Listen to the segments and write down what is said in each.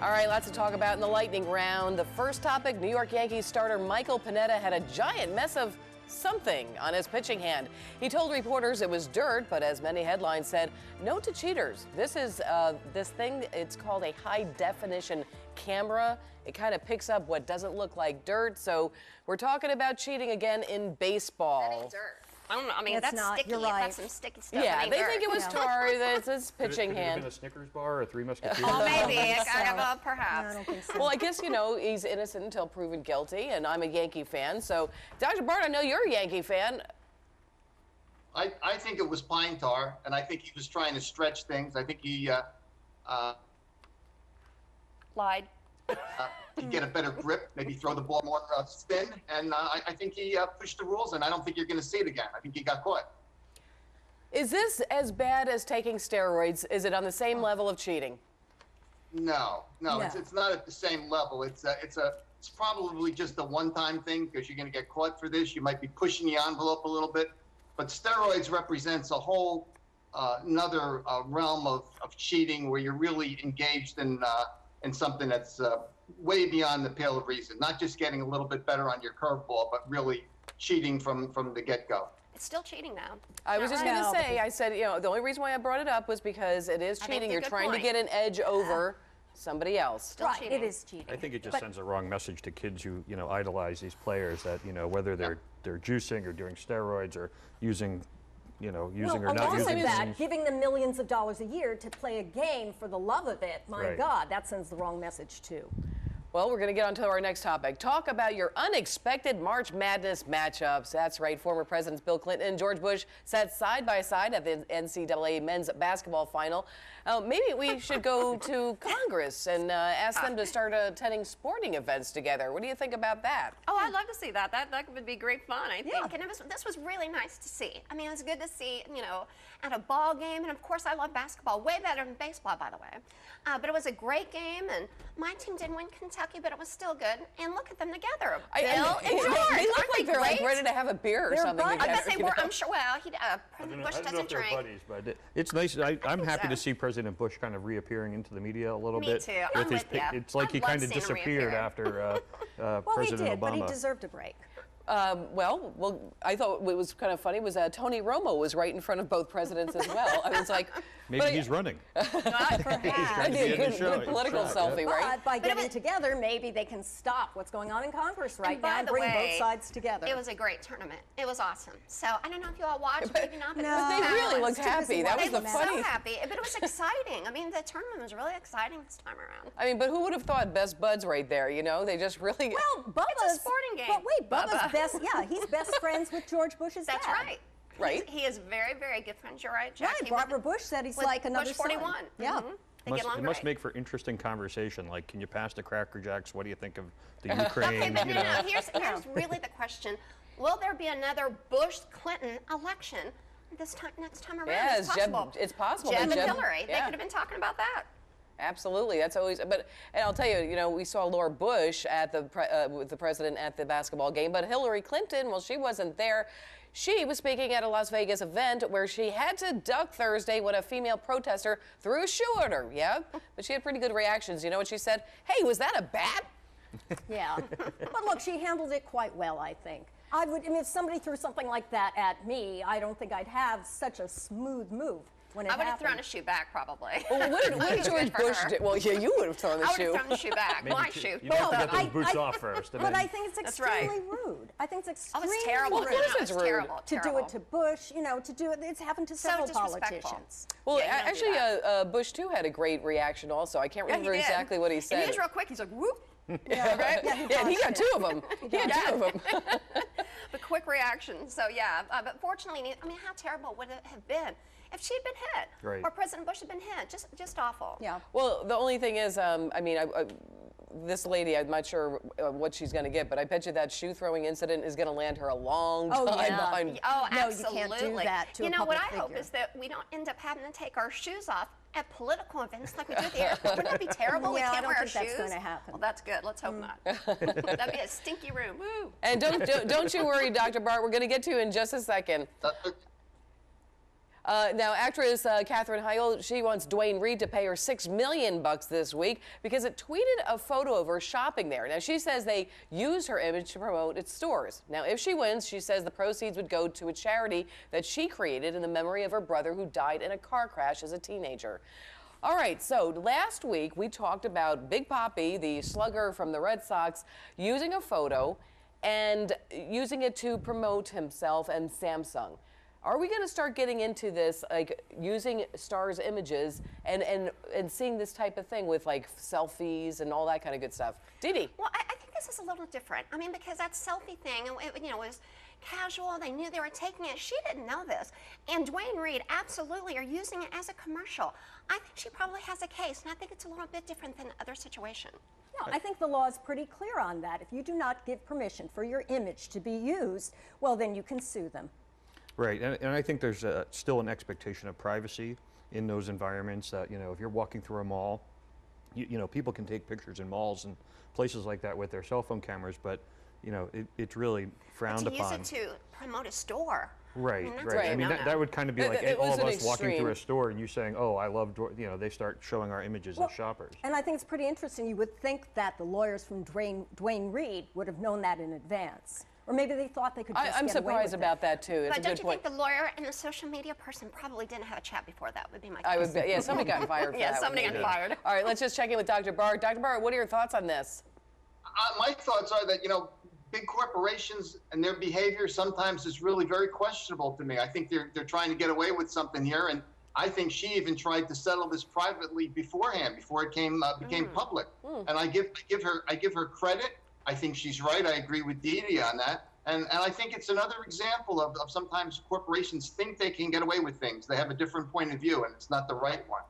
All right, lots to talk about in the lightning round. The first topic, New York Yankees starter Michael Pineda had a giant mess of something on his pitching hand. He told reporters it was dirt, but as many headlines said, no to cheaters. This is this thing, it's called a high-definition camera. It kind of picks up what doesn't look like dirt. So we're talking about cheating again in baseball. That ain't dirt. I don't know. I mean, that's not, sticky. you're right. That's some sticky stuff. Yeah, they think it was tar. That's his pitching Could it have hand. been a Snickers bar or Three Musketeers? Oh, maybe. so. Perhaps. I don't think so. Well, I guess, you know, he's innocent until proven guilty, and I'm a Yankee fan. So, Dr. Bart, I know you're a Yankee fan. I think it was pine tar, and I think he was trying to stretch things. I think he Lied. could get a better grip, maybe throw the ball more spin, and I think he pushed the rules, and I don't think you're going to see it again. I think he got caught. Is this as bad as taking steroids? Is it on the same level of cheating? No. It's not at the same level. It's probably just a one-time thing because you're going to get caught for this. You might be pushing the envelope a little bit, but steroids represents a whole another realm of cheating where you're really engaged in something that's way beyond the pale of reason. Not just getting a little bit better on your curveball, but really cheating from the get-go. It's still cheating now. I was just right? going to say, I said, you know, the only reason why I brought it up was because it is cheating. You're trying to get an edge over somebody else. Still Right, cheating. it is cheating. I think it just sends a wrong message to kids who, you know, idolize these players that, you know, whether they're juicing or doing steroids or using, you know, using or not using. That, giving them millions of dollars a year to play a game for the love of it, my Right. God, that sends the wrong message too. Well, we're going to get on to our next topic. Talk about your unexpected March Madness matchups. That's right. Former Presidents Bill Clinton and George Bush sat side by side at the NCAA men's basketball final. Maybe we should go to Congress and ask them to start attending sporting events together. What do you think about that? Oh, I'd love to see that. That would be great fun, I think. And this was really nice to see. I mean, it was good to see, you know, at a ball game. And of course, I love basketball, way better than baseball, by the way. But it was a great game, and my team didn't win Kentucky, but it was still good. And look at them together. Bill and George. They look like they're like great? ready to have a beer or something I together. bet they you were. know? I'm sure. Well, President Bush I don't know doesn't if they're drink. buddies, but it's nice. I'm happy to see President Bush kind of reappearing into the media a little Me bit. too. I'm with ya. It's like I he love kind of seeing him disappeared reappear. after Well, President he did, Obama. but he deserved a break. Well, I thought what was kind of funny was Tony Romo was right in front of both presidents as well. I was like, Maybe he's running. that'd be a good political selfie, right? But by getting together, maybe they can stop what's going on in Congress right now and bring both sides together. It was a great tournament. It was awesome. So I don't know if you all watched, maybe not. But No. They really looked happy. That was they the looked funny. so happy, but it was exciting. I mean, the tournament was really exciting this time around. I mean, but who would have thought best buds right there? You know, they just really. Well, Bubba's It's a sporting game. But wait, Bubba's Bubba. best. Yeah, he's best friends with George Bush's That's dad. right. Right. He is very, very good friends. You're right, Jackie. Right, Barbara Bush said he's With like another Bush 41. son. Yeah. They get along It must great. make for interesting conversation. Like, can you pass the Cracker Jacks? What do you think of the Ukraine? Okay, but you no, know? here's really the question. Will there be another Bush-Clinton election next time around? Yeah, it's possible. It's possible. Jeb and Jeb- Hillary, they yeah. could have been talking about that. Absolutely, that's always. And I'll tell you, you know, we saw Laura Bush at with the president at the basketball game, but Hillary Clinton, well, she wasn't there. She was speaking at a Las Vegas event where she had to duck Thursday when a female protester threw a shoe at her. Yeah, but she had pretty good reactions. You know what she said? Hey, was that a bat? Yeah. But look, she handled it quite well, I think. I mean, if somebody threw something like that at me, I don't think I'd have such a smooth move when it I would have happened. thrown a shoe back, probably. Well, what did George Bush do? Well, yeah, you would have thrown the I would shoe. have thrown the shoe back. Maybe My shoe. You have to get those I- boots I- off first. and But then- I think it's That's right. extremely rude. I think it's Oh, extremely it's terrible. rude. Of course No, it's it's rude. terrible. To do terrible. it to Bush, you know, to do it, it's happened to several disrespectful. politicians. Well, Yeah, you don't do actually, that. Bush too had a great reaction. Also, I can't Yeah, remember he did. exactly what he said. And he was real quick. He's like, whoop. Yeah, Right? yeah, Yeah, and he got two of them. He had two of them. The quick reaction. So yeah, but fortunately, I mean, how terrible would it have been if she had been hit, Right. or President Bush had been hit? Just awful. Yeah. Well, the only thing is, I mean, this lady, I'm not sure what she's going to get, but I bet you that shoe throwing incident is going to land her a long time behind. Oh, No, you absolutely. can't do that to You a know, what I public hope figure. is that we don't end up having to take our shoes off at political events like we do at the airport. Wouldn't that be terrible? We Yeah, I can't don't wear our think shoes. that's gonna happen. Well, that's good. Let's hope not. That'd be a stinky room. Woo. And don't you worry, Dr. Bart. We're going to get to you in just a second. Now, actress Katherine Heigl, she wants Duane Reade to pay her $6 million this week because it tweeted a photo of her shopping there. Now, she says they used her image to promote its stores. Now, if she wins, she says the proceeds would go to a charity that she created in the memory of her brother who died in a car crash as a teenager. All right, so last week we talked about Big Papi, the slugger from the Red Sox, using a photo and using it to promote himself and Samsung. Are we going to start getting into this, like using stars' images and seeing this type of thing with like selfies and all that kind of good stuff? Dee Dee. Well, I think this is a little different. I mean, because that selfie thing, it was casual. They knew they were taking it. She didn't know this. And Duane Reade absolutely are using it as a commercial. I think she probably has a case, and I think it's a little bit different than other situation. No, I think the law is pretty clear on that. If you do not give permission for your image to be used, well, then you can sue them. Right, and I think there's still an expectation of privacy in those environments that, if you're walking through a mall, people can take pictures in malls and places like that with their cell phone cameras, but, it's really frowned upon. To use it to promote a store. Right, I mean, right. I mean, that would kind of be like all of us walking through a store and you saying, oh, I love, they start showing our images as shoppers. And I think it's pretty interesting. You would think that the lawyers from Duane Reade would have known that in advance. Or maybe they thought they could just I'm get away surprised with about it. that too. That's but a don't good you point. think the lawyer and the social media person probably didn't have a chat before that? Would be my guess. I would bet. Yeah, somebody got fired for yeah, that. somebody got fired. All right, let's just check in with Dr. Bart. Dr. Bart, what are your thoughts on this? My thoughts are that, big corporations and their behavior sometimes is really very questionable to me. I think they're trying to get away with something here, and I think she even tried to settle this privately beforehand, before it became public. And I give her credit. I think she's right. I agree with Dee Dee on that. And I think it's another example of sometimes corporations think they can get away with things. They have a different point of view, and it's not the right one.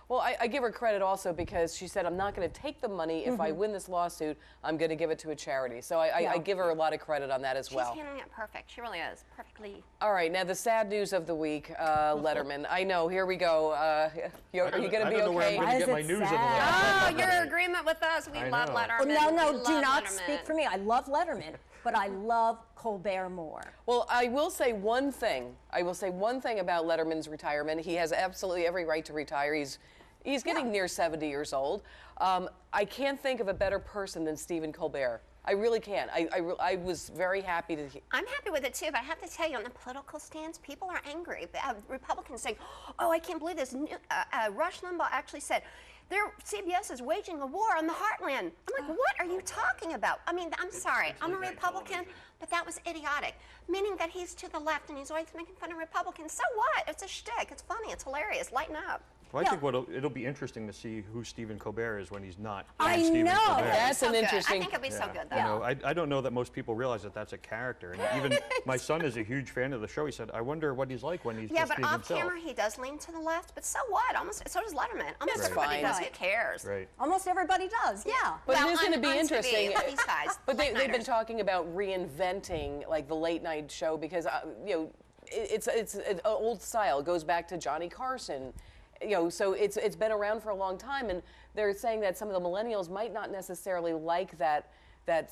Well, I give her credit also because she said, I'm not going to take the money. If I win this lawsuit, I'm going to give it to a charity. So I give her a lot are credit on that as well. She's handling it perfect. She really is. Perfectly. All right, now the sad news of the week, Letterman. I know, here we go. Are you going to be okay? I don't know where I'm going to get my news in the last Oh, you're in agreement with us. We love Letterman. Well, no, We do love not Letterman. speak for me. I love Letterman, but I love Colbert more. Well, I will say one thing. I will say one thing about Letterman's retirement. He has absolutely every right to retire. He's getting near 70 years old. I can't think of a better person than Stephen Colbert. I really can't. I was very happy to. I'm happy with it too, but I have to tell you, on the political stance, people are angry. Republicans saying, "Oh, I can't believe this." Rush Limbaugh actually said, CBS is waging a war on the heartland. I'm like, what are you talking about? I mean, I'm sorry, I'm a Republican, but that was idiotic. Meaning that he's to the left and he's always making fun of Republicans. So what? It's a shtick. It's funny. It's hilarious. Lighten up. Well, I think it'll be interesting to see who Stephen Colbert is when he's not. I Stephen know. Colbert. That's an I interesting. think it'll be so good, though. I don't know that most people realize that that's a character. And even my son is a huge fan of the show. He said, I wonder what he's like when he's Yeah, just but being off himself. camera he does lean to the left. But so what? So does Letterman. Almost That's everybody fine. does. Who cares? Right. Almost everybody does, yeah. But Well, it is going to be on TV, interesting. but these guys, But they've been late-nighters. talking about reinventing like the late night show because it's an old style. It goes back to Johnny Carson. So it's been around for a long time, and they're saying that some of the millennials might not necessarily like that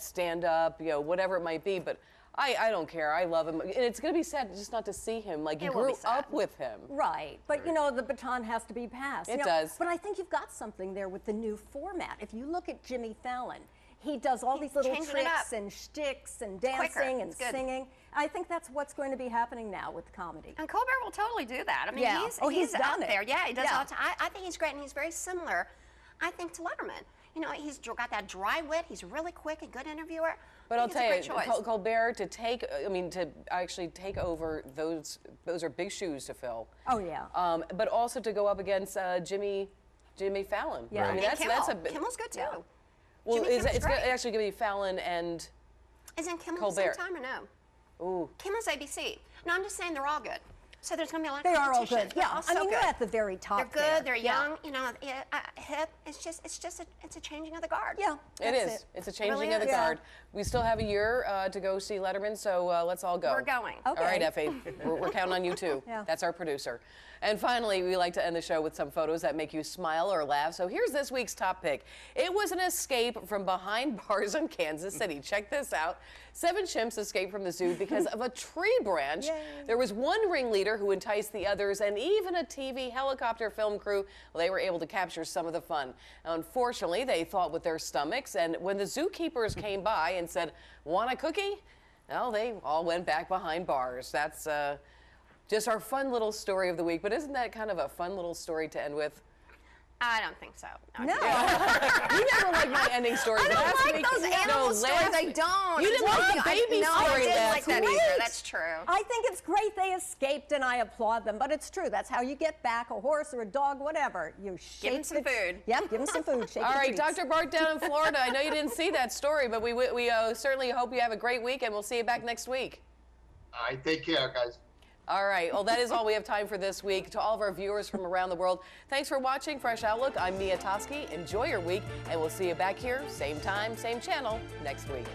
stand-up, whatever it might be. But I don't care. I love him, and it's going to be sad just not to see him. Like you grew up with him. Right, but the baton has to be passed. It does. But I think you've got something there with the new format. If you look at Jimmy Fallon, he does all these little changing it up. tricks and shticks and dancing and It's good. singing. I think that's what's going to be happening now with comedy. And Colbert will totally do that. I mean, Yeah. he's done out it. there. Yeah, he does Yeah. all the time. I think he's great, and he's very similar, I think, to Letterman. He's got that dry wit. He's really quick, a good interviewer. But I'll tell you, choice. Colbert to actually take over those are big shoes to fill. Oh, yeah. But also to go up against Jimmy Fallon. Yeah. I mean, And that's a Kimmel's good, too. Yeah. well, Jimmy Kimmel's it's great. actually going to be Fallon and Isn't Kimmel Colbert. at the same time or no? ooh. Kimmel's ABC. No, I'm just saying they're all good. So there's going to be a lot of They are all competition. good. They're Yeah, all I so mean, good. you're at the very top. They're good. there. They're Yeah. young. Hip. It's a changing of the guard. Yeah, It that's is. It's a changing really of the is. guard. We still have a year to go see Letterman, so let's all go. We're going. Okay. All right, Effie. We're counting on you too. Yeah. That's our producer. And finally, we like to end the show with some photos that make you smile or laugh. So here's this week's top pick. It was an escape from behind bars in Kansas City. Check this out. 7 chimps escaped from the zoo because of a tree branch. Yay. There was one ringleader who enticed the others, and even a TV helicopter film crew, well, they were able to capture some of the fun. Now, unfortunately, they thought with their stomachs, and when the zookeepers came by and said, "Want a cookie?" Well, they all went back behind bars. That's just our fun little story of the week. But isn't that kind of a fun little story to end with? I don't think so. No. You never like my ending stories. I don't Last like week, those animal stories. I don't. You didn't like the baby no, story I didn't last like that week. either. That's true. I think it's great they escaped, and I applaud them. But it's true. That's how you get back a horse or a dog, whatever. You shake Give them some food. Yep, give them some food. Shake All the right, treats. Dr. Bart down in Florida. I know you didn't see that story, but we certainly hope you have a great week, and we'll see you back next week. All right, take care, guys. All right, well, that is all we have time for this week. To all of our viewers from around the world, thanks for watching Fresh Outlook. I'm Mia Toschi. Enjoy your week, and we'll see you back here, same time, same channel, next week.